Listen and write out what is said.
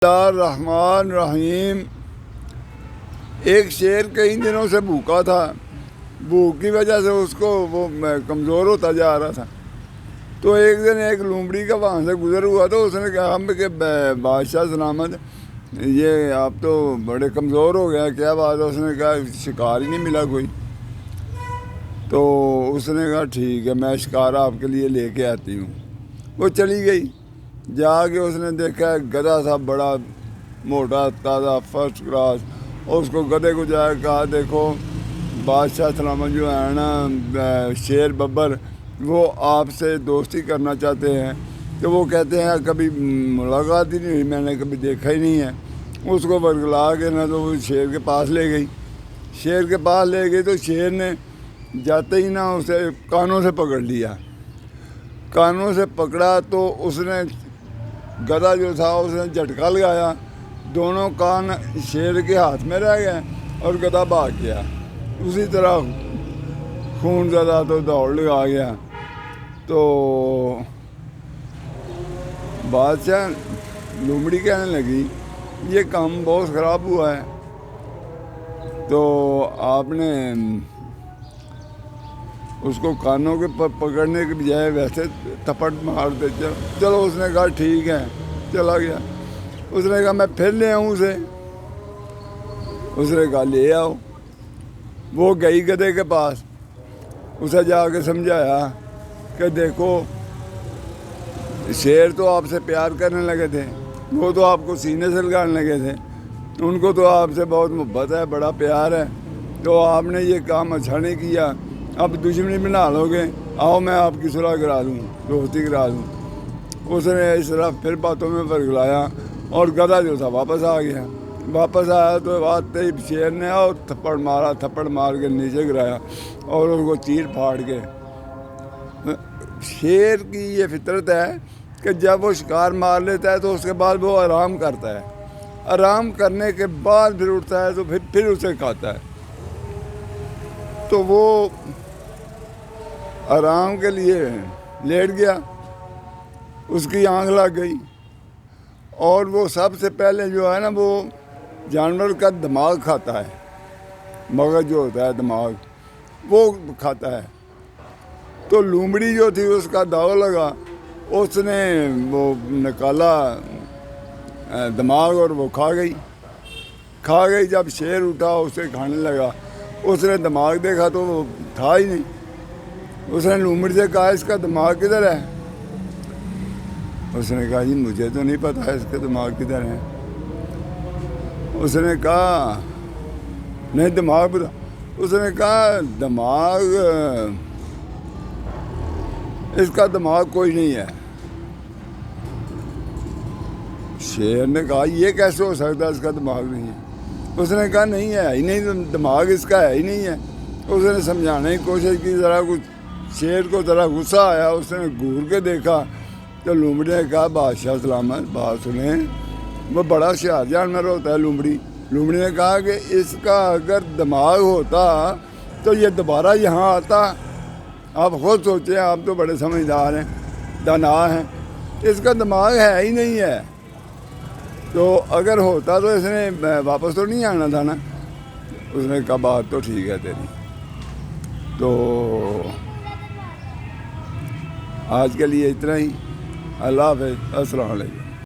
اللہ الرحمن الرحیم۔ ایک شیر کئی دنوں سے بھوکا تھا، بھوک کی وجہ سے اس کو وہ کمزور ہوتا جا رہا تھا۔ تو ایک دن ایک لومڑی کا وہاں سے گزر ہوا تو اس نے کہا کہ بادشاہ سلامت، یہ آپ تو بڑے کمزور ہو گیا، کیا بات ہے؟ اس نے کہا شکار ہی نہیں ملا کوئی۔ تو اس نے کہا ٹھیک ہے، میں شکار آپ کے لیے لے کے آتی ہوں۔ وہ چلی گئی، جا کے اس نے دیکھا گدھا تھا، بڑا موٹا تازہ فرسٹ کلاس۔ اور اس کو گدھے کو جا کے کہا دیکھو بادشاہ سلامت جو ہے نا شیر ببر، وہ آپ سے دوستی کرنا چاہتے ہیں۔ تو وہ کہتے ہیں کبھی ملاقات ہی نہیں ہوئی، میں نے کبھی دیکھا ہی نہیں ہے۔ اس کو ورگلا کے نا تو وہ شیر کے پاس لے گئی۔ شیر کے پاس لے گئی تو شیر نے جاتے ہی نا اسے کانوں سے پکڑ لیا۔ کانوں سے پکڑا تو اس نے گدھا جو تھا اس نے جھٹکا لگایا، دونوں کان شیر کے ہاتھ میں رہ گئے اور گدھا بھاگ گیا۔ اسی طرح خون زدہ تو دوڑ لگا گیا۔ تو بادشاہ لومڑی کہنے لگی یہ کام بہت خراب ہوا ہے، تو آپ نے اس کو کانوں کے پکڑنے کے بجائے ویسے تھپڑ مار دے۔ چلو اس نے کہا ٹھیک ہے، چلا گیا۔ اس نے کہا میں پھر لے آؤں اسے۔ اس نے کہا لے آؤ۔ وہ گئی گدھے کے پاس، اسے جا کے سمجھایا کہ دیکھو شیر تو آپ سے پیار کرنے لگے تھے، وہ تو آپ کو سینے سے لگانے لگے تھے، ان کو تو آپ سے بہت محبت ہے، بڑا پیار ہے، تو آپ نے یہ کام اچھا نہیں کیا، اب دشمنی بنا لو گے، آؤ میں آپ کی صلح کرا دوں، دوستی کرا دوں۔ اس نے اس طرح پھر باتوں میں ورگلایا اور گدھا جو تھا واپس آ گیا۔ واپس آیا تو آتے ہی شیر نے اور تھپڑ مارا، تھپڑ مار کے نیچے گرایا اور اس کو چیر پھاڑ کے۔ شیر کی یہ فطرت ہے کہ جب وہ شکار مار لیتا ہے تو اس کے بعد وہ آرام کرتا ہے، آرام کرنے کے بعد پھر اٹھتا ہے تو پھر اسے کھاتا ہے۔ تو وہ آرام کے لیے لیٹ گیا، اس کی آنکھ لگ گئی اور وہ سب سے پہلے جو ہے نا وہ جانور کا دماغ کھاتا ہے، مغز جو ہوتا ہے دماغ وہ کھاتا ہے۔ تو لومڑی جو تھی اس کا داؤ لگا، اس نے وہ نکالا دماغ اور وہ کھا گئی۔ جب شیر اٹھا اسے کھانے لگا، اس نے دماغ دیکھا تو وہ تھا ہی نہیں۔ اس نے لومڑی سے کہا اس کا دماغ کدھر ہے؟ اس نے کہا جی مجھے تو نہیں پتا اس کا دماغ کدھر ہے۔ اس نے کہا نہیں دماغ پتا۔ اس نے کہا دماغ، اس کا دماغ کوئی نہیں ہے۔ شیر نے کہا یہ کیسے ہو سکتا ہے اس کا دماغ نہیں ہے؟ اس نے کہا نہیں ہے ہی نہیں، دماغ اس کا ہے ہی نہیں ہے۔ اس نے سمجھانے کی کوشش کی، ذرا کچھ شیر کو ذرا غصہ آیا، اس نے گور کے دیکھا تو لومڑی نے کہا بادشاہ سلامت بات سنیں، وہ بڑا ہوشیار جانور ہوتا ہے لومڑی۔ لومڑی نے کہا کہ اس کا اگر دماغ ہوتا تو یہ دوبارہ یہاں آتا؟ آپ خود سوچیں، آپ تو بڑے سمجھدار ہیں، دانا ہیں، اس کا دماغ ہے ہی نہیں ہے، تو اگر ہوتا تو اس نے واپس تو نہیں آنا تھا نا۔ اس نے کہا بات تو ٹھیک ہے تیری۔ تو آج کے لیے اتنا ہی، اللہ حافظ، السلام علیکم۔